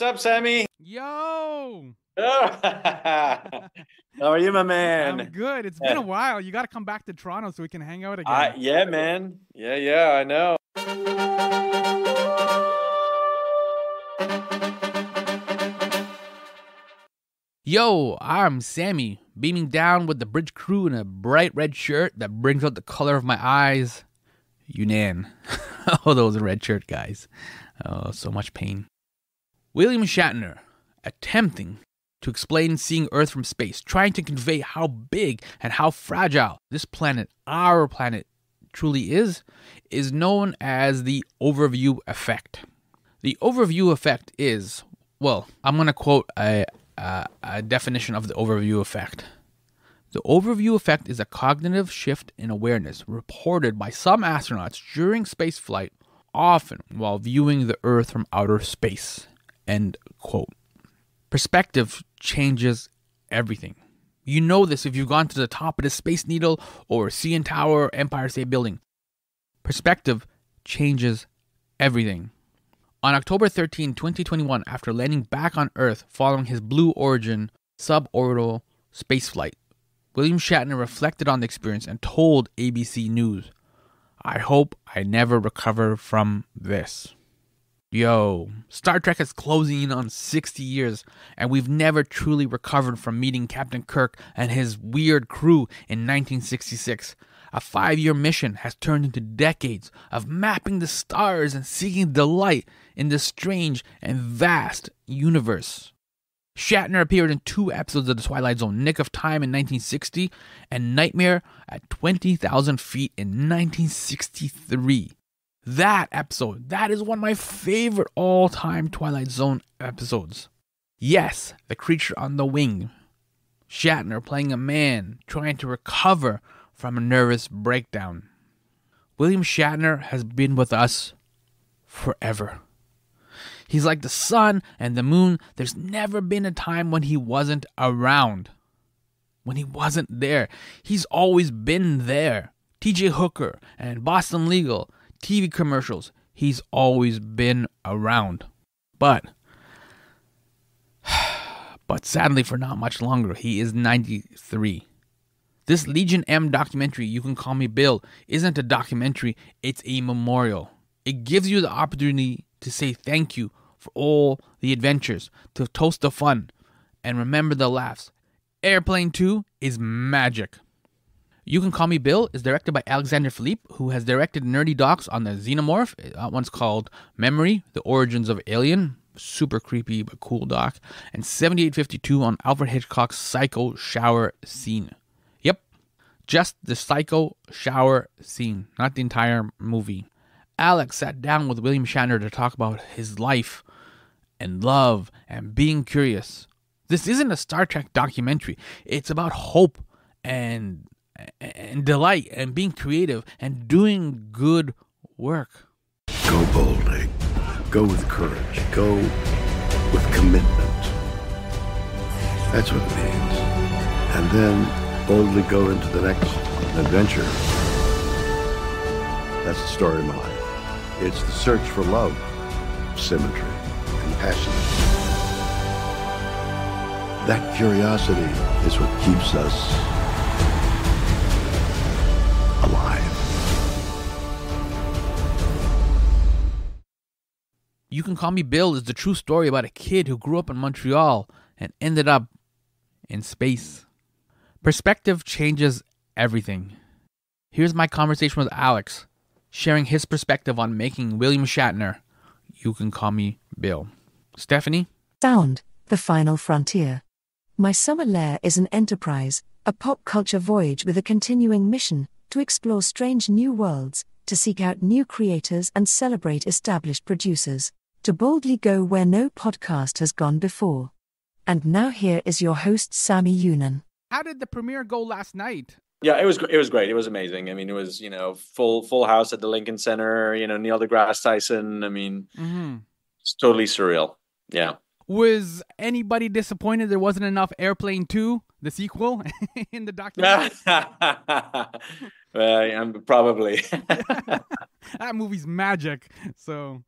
What's up, Sammy? Yo! How are you, my man? I'm good. It's been a while. You got to come back to Toronto so we can hang out again. Yeah, man. Yeah, I know. Yo, I'm Sammy, beaming down with the bridge crew in a bright red shirt that brings out the color of my eyes. Younan. Oh, those red shirt guys. Oh, so much pain. William Shatner, attempting to explain seeing Earth from space, trying to convey how big and how fragile this planet, our planet, truly is known as the overview effect. The overview effect is, well, I'm going to quote a definition of the overview effect. The overview effect is a cognitive shift in awareness reported by some astronauts during spaceflight, often while viewing the Earth from outer space. End quote. Perspective changes everything. You know this if you've gone to the top of the Space Needle or CN Tower or Empire State Building. Perspective changes everything. On October 13, 2021, after landing back on Earth following his Blue Origin suborbital spaceflight, William Shatner reflected on the experience and told ABC News, "I hope I never recover from this." Yo, Star Trek is closing in on 60 years, and we've never truly recovered from meeting Captain Kirk and his weird crew in 1966. A 5-year mission has turned into decades of mapping the stars and seeking delight in this strange and vast universe. Shatner appeared in 2 episodes of The Twilight Zone, Nick of Time in 1960 and Nightmare at 20,000 Feet in 1963. That episode, that is one of my favorite all-time Twilight Zone episodes. Yes, The Creature on the Wing. Shatner playing a man trying to recover from a nervous breakdown. William Shatner has been with us forever. He's like the sun and the moon. There's never been a time when he wasn't around. When he wasn't there. He's always been there. TJ Hooker and Boston Legal, TV commercials. He's always been around. But sadly for not much longer, he is 93. This Legion M documentary, You Can Call Me Bill, isn't a documentary, it's a memorial. It gives you the opportunity to say thank you for all the adventures, to toast the fun, and remember the laughs. Airplane 2 is magic. You Can Call Me Bill is directed by Alexandre Philippe, who has directed nerdy docs on the Xenomorph. That one's called Memory, The Origins of Alien. Super creepy but cool doc. And 7852 on Alfred Hitchcock's Psycho shower scene. Yep, just the Psycho shower scene, not the entire movie. Alex sat down with William Shatner to talk about his life and love and being curious. This isn't a Star Trek documentary. It's about hope and delight and being creative and doing good work. Go boldly. Go with courage. Go with commitment. That's what it means. And then boldly go into the next adventure. That's the story of my life. It's the search for love, symmetry, and passion. That curiosity is what keeps us alive. You Can Call Me Bill is the true story about a kid who grew up in Montreal and ended up in space. Perspective changes everything. Here's my conversation with Alex, sharing his perspective on making William Shatner, You Can Call Me Bill. Stephanie? Sound, the final frontier. My Summer Lair is an enterprise, a pop culture voyage with a continuing mission to explore strange new worlds, to seek out new creators and celebrate established producers, to boldly go where no podcast has gone before. And now here is your host, Sammy Younan. How did the premiere go last night? Yeah, it was great. It was amazing. I mean, it was, full house at the Lincoln Center, Neil deGrasse Tyson. I mean, It's totally surreal. Yeah. Was anybody disappointed there wasn't enough Airplane 2, the sequel, in the documentary? Probably. That movie's magic. So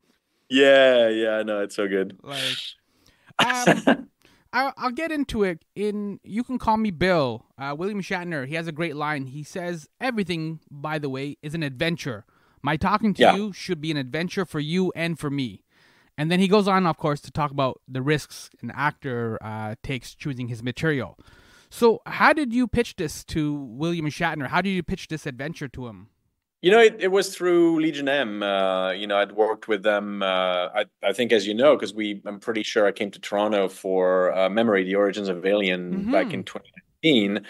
yeah, no, it's so good. I'll get into it. In You Can Call Me Bill, William Shatner, he has a great line. He says, "Everything, by the way, is an adventure. My talking to Yeah. you should be an adventure for you and for me." And then he goes on, of course, to talk about the risks an actor takes choosing his material. So how did you pitch this to William Shatner? How did you pitch this adventure to him? It was through Legion M. I'd worked with them. I think, as you know, because I'm pretty sure I came to Toronto for Memory, The Origins of Alien back in 2019.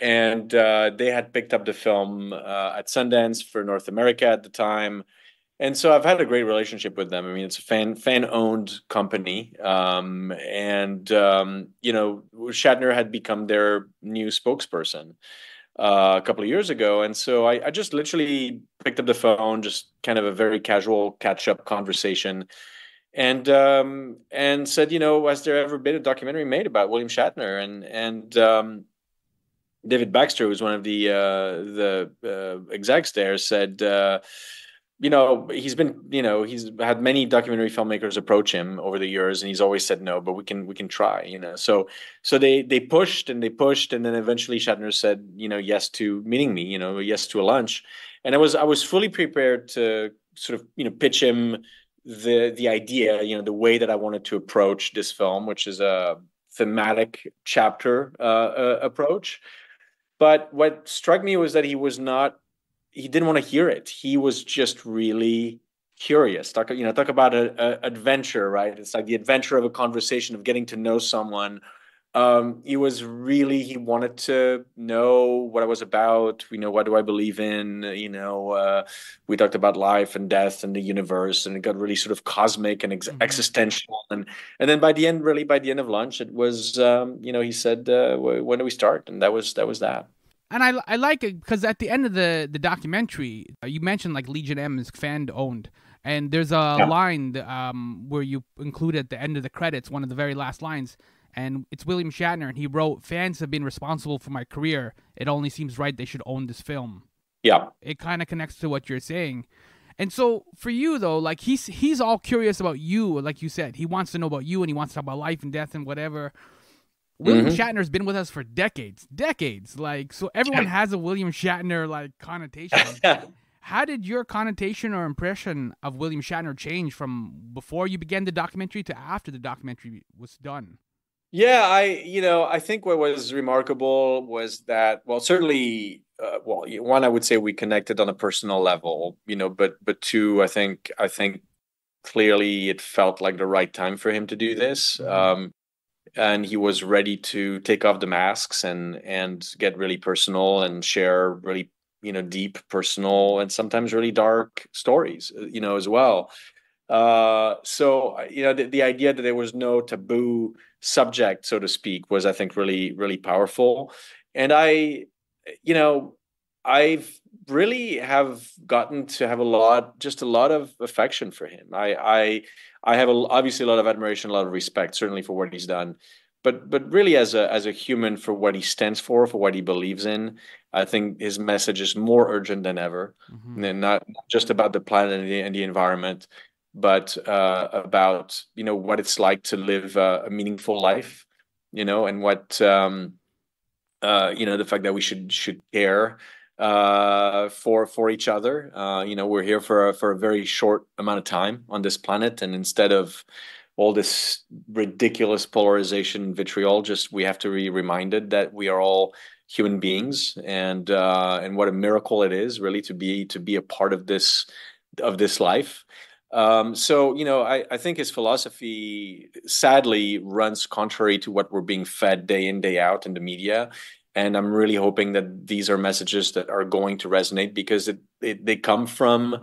And they had picked up the film at Sundance for North America at the time. And so I've had a great relationship with them. I mean, it's a fan-owned company. Shatner had become their new spokesperson a couple of years ago. And so I just literally picked up the phone, just kind of a very casual catch-up conversation, and said, has there ever been a documentary made about William Shatner? And David Baxter, who's one of the execs there, said, he's had many documentary filmmakers approach him over the years, and he's always said no, but we can try. So they pushed and they pushed, and then eventually Shatner said, yes to meeting me, yes to a lunch, and I was fully prepared to sort of pitch him the idea, the way that I wanted to approach this film, which is a thematic chapter approach. But what struck me was that he didn't want to hear it. He was just really curious. Talk about an adventure, right? It's like the adventure of a conversation, of getting to know someone. He wanted to know what I was about. What do I believe in? We talked about life and death and the universe, and it got really sort of cosmic and existential. And then by the end of lunch, it was, he said, when do we start? And that was that. And I like it because at the end of the documentary, you mentioned like Legion M is fan owned, and there's a line where you include at the end of the credits, one of the very last lines, and it's William Shatner, and he wrote, "Fans have been responsible for my career. It only seems right they should own this film." Yeah, it kind of connects to what you're saying. And so for you though, like he's all curious about you, like you said, he wants to know about you, and he wants to talk about life and death and whatever. William Shatner's been with us for decades. Like, so everyone has a William Shatner like connotation. How did your connotation or impression of William Shatner change from before you began the documentary to after the documentary was done? Yeah, I think what was remarkable was that, well, certainly, one, I would say we connected on a personal level, but two, I think clearly it felt like the right time for him to do this. And he was ready to take off the masks and get really personal and share really, deep, personal, and sometimes really dark stories, as well. The idea that there was no taboo subject, so to speak, was, I think, really, really powerful. And I've really have gotten to have a lot of affection for him. I have obviously a lot of admiration, a lot of respect, certainly for what he's done, but really as a human, for what he stands for what he believes in. I think his message is more urgent than ever, and not just about the planet and the environment, but about what it's like to live a meaningful life, and what the fact that we should care for each other. We're here for a very short amount of time on this planet, and instead of all this ridiculous polarization and vitriol, we have to be reminded that we are all human beings, and what a miracle it is, really, to be a part of this life. I think his philosophy sadly runs contrary to what we're being fed day in, day out in the media. And I'm really hoping that these are messages that are going to resonate, because they come from,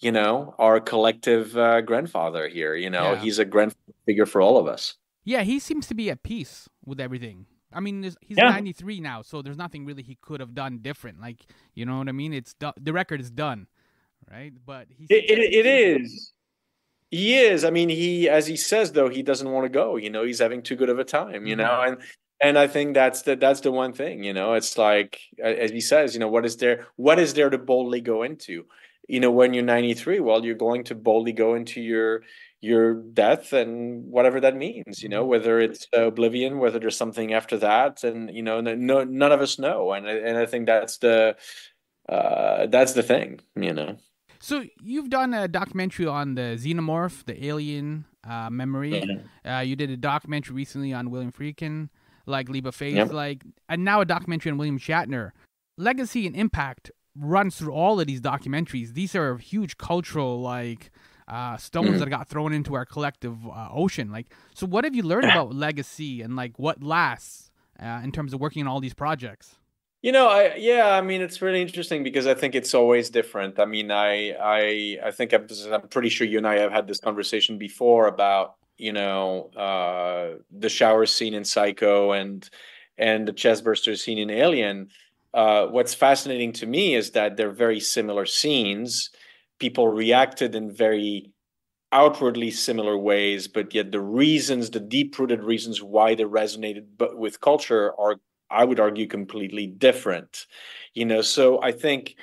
our collective grandfather here. He's a grandfather figure for all of us. Yeah, he seems to be at peace with everything. I mean, he's 93 now, so there's nothing really he could have done different. Like, you know what I mean? The record is done, right? But it is. He is. I mean, as he says, though, he doesn't want to go. He's having too good of a time. And I think that's the one thing. It's like, as he says, what is there to boldly go into? When you're 93, well, you're going to boldly go into your your death and whatever that means, whether it's oblivion, whether there's something after that, and none of us know, and I think that's the thing. So you've done a documentary on the xenomorph, the alien memory. You did a documentary recently on William Friedkin, like Leap of Faith, Yep. and now a documentary on William Shatner. Legacy and impact runs through all of these documentaries. These are huge cultural stones that got thrown into our collective ocean. So what have you learned about legacy and what lasts in terms of working on all these projects? I mean, it's really interesting because I think it's always different. I mean, I think I'm pretty sure you and I have had this conversation before about, the shower scene in Psycho and the chestburster scene in Alien. What's fascinating to me is that they're very similar scenes. People reacted in very outwardly similar ways, but yet the deep-rooted reasons why they resonated with culture are, I would argue, completely different. So I think,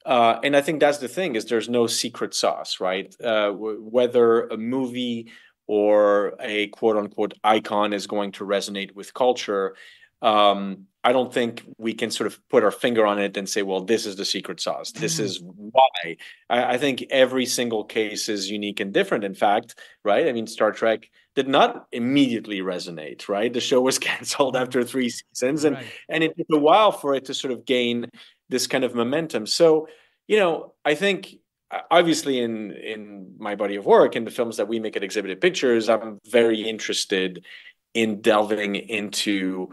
and I think that's the thing, is there's no secret sauce, right? Whether a movie or a quote unquote icon is going to resonate with culture, I don't think we can sort of put our finger on it and say, well, this is the secret sauce. This is why. I think every single case is unique and different. In fact, right? I mean, Star Trek did not immediately resonate, right? The show was canceled after 3 seasons, and Right. and it took a while for it to sort of gain this kind of momentum. So, I think obviously in my body of work, in the films that we make at Exhibited Pictures, I'm very interested in delving into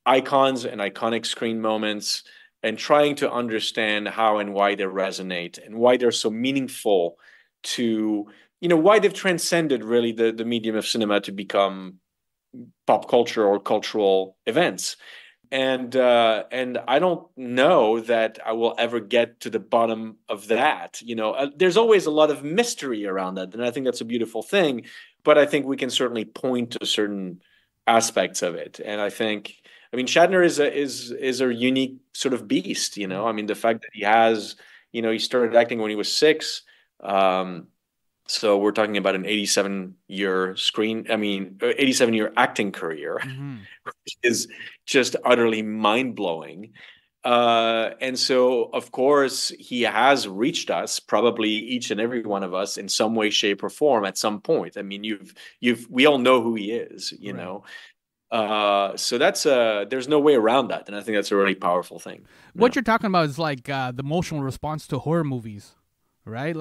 icons and iconic screen moments and trying to understand how and why they resonate and why they're so meaningful to, why they've transcended really the medium of cinema to become pop culture or cultural events. And I don't know that I will ever get to the bottom of that. There's always a lot of mystery around that, and I think that's a beautiful thing. But I think we can certainly point to certain aspects of it. And I mean, Shatner is a unique sort of beast. I mean, the fact that he started acting when he was 6. So we're talking about an 87-year 87-year acting career, which is just utterly mind-blowing. And so, of course, he has reached us, probably each and every one of us, in some way, shape, or form at some point. I mean, we all know who he is, know. So there's no way around that, and I think that's a really powerful thing. What you're talking about is the emotional response to horror movies, right?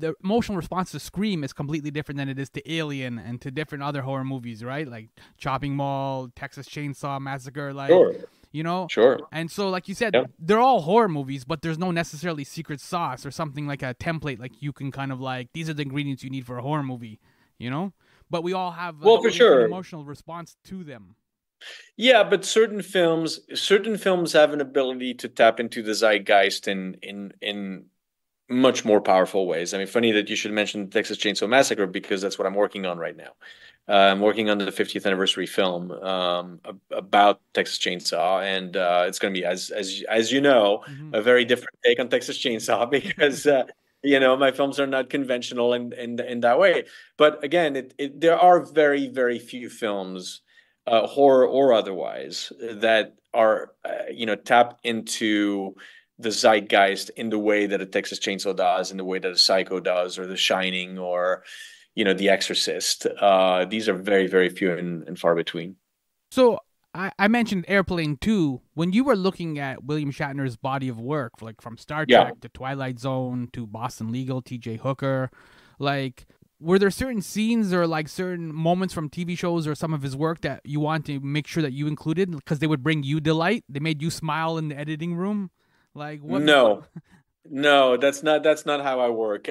The emotional response to Scream is completely different than it is to Alien and to different other horror movies, right? Like Chopping Mall, Texas Chainsaw Massacre, Sure. Sure. And so, like you said, they're all horror movies, but there's no necessarily secret sauce or something like a template. Like you can kind of these are the ingredients you need for a horror movie, But we all have for sure an emotional response to them. Yeah, but certain films have an ability to tap into the zeitgeist in much more powerful ways. I mean, funny that you should mention Texas Chainsaw Massacre because that's what I'm working on right now. I'm working on the 50th anniversary film about Texas Chainsaw, and it's going to be, as you know, a very different take on Texas Chainsaw because my films are not conventional in that way. But again, there are very, very few films, horror or otherwise, that are tap into the zeitgeist in the way that a Texas Chainsaw does, in the way that a Psycho does, or The Shining, or The Exorcist. These are very, very few and far between. So I mentioned Airplane 2. When you were looking at William Shatner's body of work, from Star Trek to Twilight Zone to Boston Legal, T.J. Hooker, were there certain scenes or certain moments from TV shows or some of his work that you want to make sure that you included because they would bring you delight? They made you smile in the editing room? What? No, that's not how I work.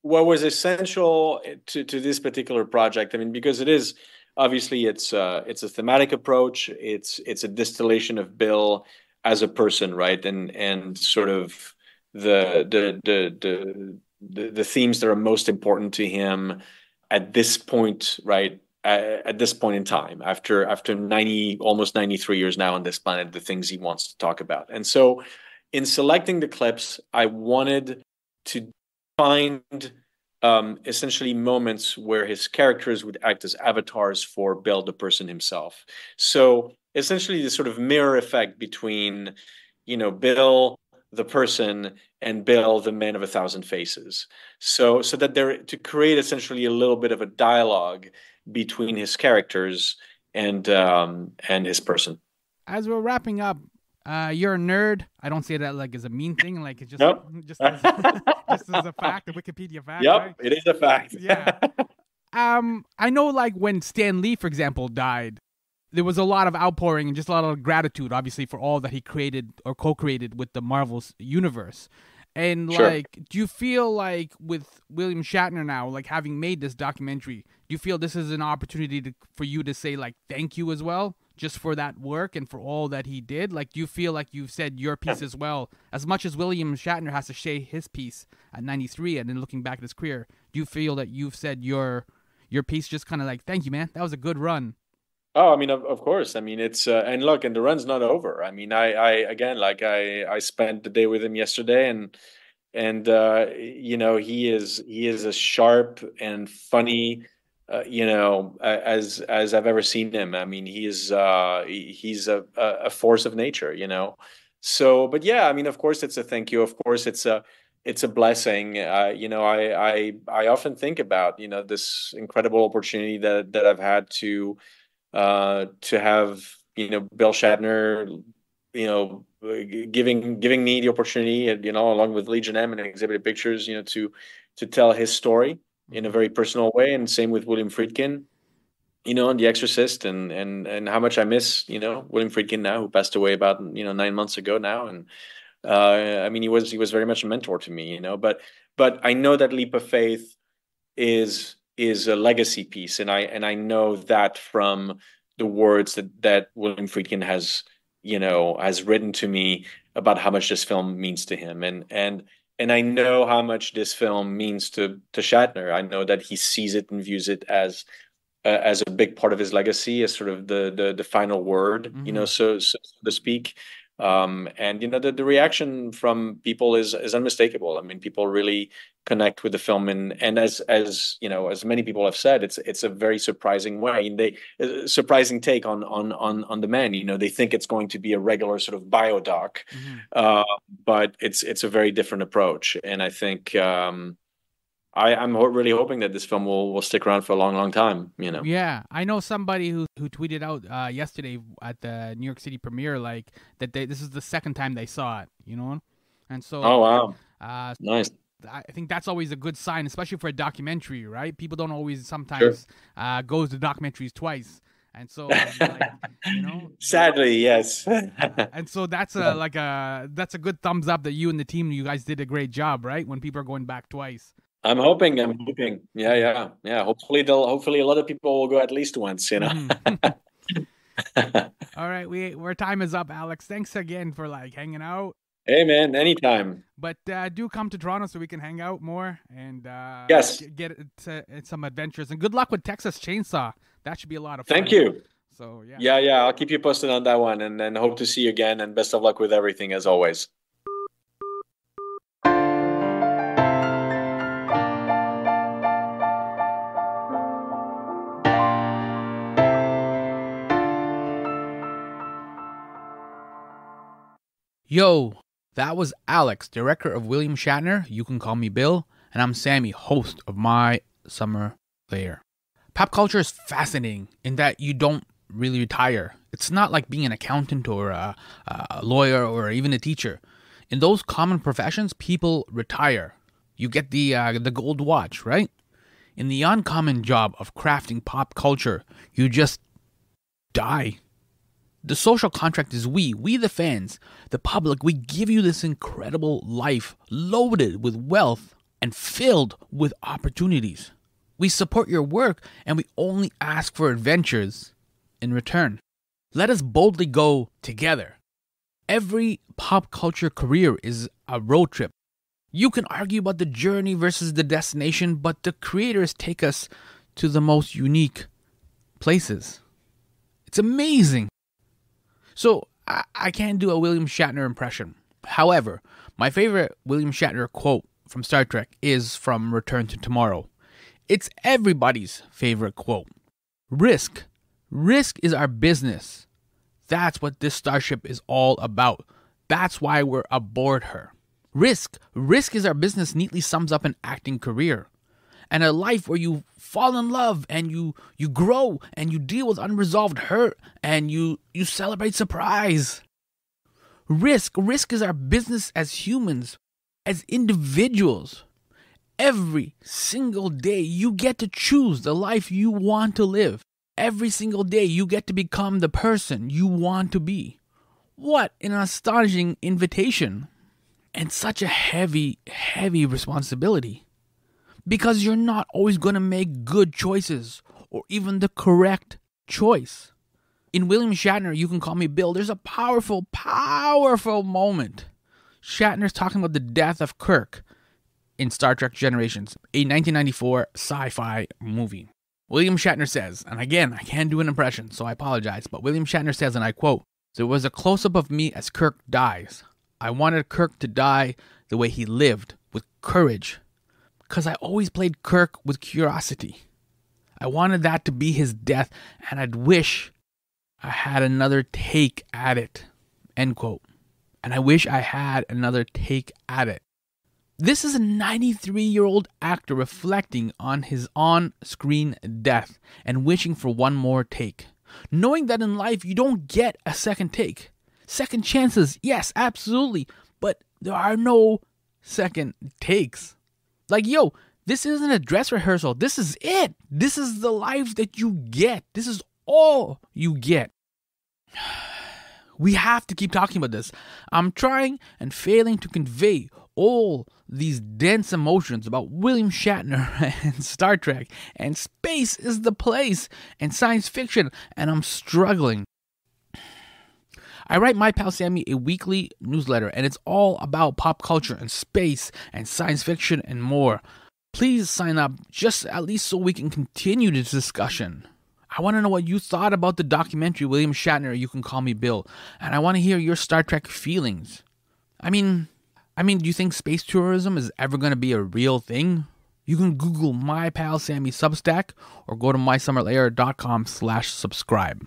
What was essential to this particular project, I mean, because it is obviously it's a thematic approach. It's a distillation of Bill as a person, right? And sort of the themes that are most important to him at this point, right? At this point in time, after almost 93 years now on this planet, the things he wants to talk about. And so in selecting the clips, I wanted to find essentially moments where his characters would act as avatars for Bill, the person himself. So essentially, this sort of mirror effect between, Bill, the person, and Bill, the man of a thousand faces. So that there to create essentially a little bit of a dialogue between his characters and his person. As we're wrapping up, you're a nerd. I don't say that like as a mean thing. Like it's just Nope. just as, just as a fact, a Wikipedia fact. Yep, Right? it is a fact. Yeah. I know like when Stan Lee, for example, died, there was a lot of outpouring and just a lot of gratitude, obviously, for all that he created or co-created with the Marvel's universe. And Sure. like, do you feel like with William Shatner now, like having made this documentary, do you feel this is an opportunity for you to say like thank you as well, just for that work and for all that he did? Like, do you feel like you've said your piece as well, as much as William Shatner has to say his piece at 93, and then looking back at his career, do you feel that you've said your piece, just kind of like thank you, man, that was a good run? Oh, I mean, of course. I mean, it's and look, and the run's not over. I mean, I again, like I spent the day with him yesterday, and he is as sharp and funny, as I've ever seen him. I mean, he's a force of nature, So, but yeah, I mean, of course, it's a thank you. Of course, it's a blessing. I often think about this incredible opportunity that I've had to have Bill Shatner giving me the opportunity, and along with Legion M and Exhibited Pictures, to tell his story in a very personal way. And same with William Friedkin, and The Exorcist, and how much I miss William Friedkin now, who passed away about 9 months ago now. And I mean, he was very much a mentor to me, but I know that leap of faith is a legacy piece, and I know that from the words that William Friedkin has written to me about how much this film means to him, and I know how much this film means to Shatner. I know that he sees it and views it as a big part of his legacy, as sort of the final word, so to speak. And the reaction from people is unmistakable. I mean, people really connect with the film, and as many people have said, it's a very surprising way. And surprising take on the man. They think it's going to be a regular sort of biodoc, but it's a very different approach. And I think I'm really hoping that this film will stick around for a long, long time. Yeah, I know somebody who tweeted out yesterday at the New York City premiere, like that this is the second time they saw it, and so. Oh wow, nice. I think that's always a good sign, especially for a documentary, right? People don't always sometimes go to documentaries twice, and so sadly, yes. And so that's that's a good thumbs up that you and the team, you guys did a great job, right? When people are going back twice. I'm hoping. Yeah. Hopefully a lot of people will go at least once, All right, our time is up, Alex. Thanks again for hanging out. Hey man, anytime. But do come to Toronto so we can hang out more and yes, get some adventures. And good luck with Texas Chainsaw. That should be a lot of fun. Thank you. So yeah. I'll keep you posted on that one, and then hope to see you again. And best of luck with everything as always. Yo, that was Alex, director of William Shatner, You Can Call Me Bill, and I'm Sammy, host of My Summer Lair. Pop culture is fascinating in that you don't really retire. It's not like being an accountant or a lawyer or even a teacher. In those common professions, people retire. You get the gold watch, right? In the uncommon job of crafting pop culture, you just die. The social contract is we the fans, the public. We give you this incredible life loaded with wealth and filled with opportunities. We support your work and we only ask for adventures in return. Let us boldly go together. Every pop culture career is a road trip. You can argue about the journey versus the destination, but the creators take us to the most unique places. It's amazing. So, I can't do a William Shatner impression. However, my favorite William Shatner quote from Star Trek is from Return to Tomorrow. It's everybody's favorite quote. Risk. Risk is our business. That's what this starship is all about. That's why we're aboard her. Risk. Risk is our business neatly sums up an acting career. And a life where you fall in love and you grow and you deal with unresolved hurt and you celebrate surprise. Risk is our business as humans, as individuals. Every single day you get to choose the life you want to live. Every single day you get to become the person you want to be. What an astonishing invitation. And such a heavy, heavy responsibility. Because you're not always going to make good choices or even the correct choice. In William Shatner, You Can Call Me Bill, there's a powerful, powerful moment. Shatner's talking about the death of Kirk in Star Trek Generations, a 1994 sci-fi movie. William Shatner says, and again, I can't do an impression, so I apologize, but William Shatner says, and I quote, "There was a close-up of me as Kirk dies. I wanted Kirk to die the way he lived, with courage. Because I always played Kirk with curiosity. I wanted that to be his death, and I'd wish I had another take at it." End quote. And I wish I had another take at it. This is a 93-year-old actor reflecting on his on-screen death and wishing for one more take. Knowing that in life you don't get a second take. Second chances, yes, absolutely. But there are no second takes. Like, yo, this isn't a dress rehearsal. This is it. This is the life that you get. This is all you get. We have to keep talking about this. I'm trying and failing to convey all these dense emotions about William Shatner and Star Trek, and space is the place, and science fiction, and I'm struggling. I write My Pal Sammy a weekly newsletter, and it's all about pop culture and space and science fiction and more. Please sign up, just at least so we can continue this discussion. I want to know what you thought about the documentary William Shatner, You Can Call Me Bill, and I want to hear your Star Trek feelings. I mean, do you think space tourism is ever going to be a real thing? You can Google My Pal Sammy Substack or go to mysummerlair.com/subscribe.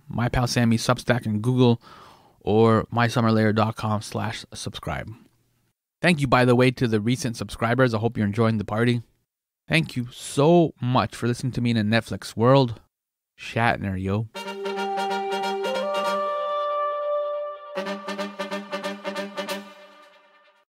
My Pal Sammy Substack and Google or mysummerlair.com/subscribe. Thank you, by the way, to the recent subscribers. I hope you're enjoying the party. Thank you so much for listening to me in a Netflix world. Shatner, yo.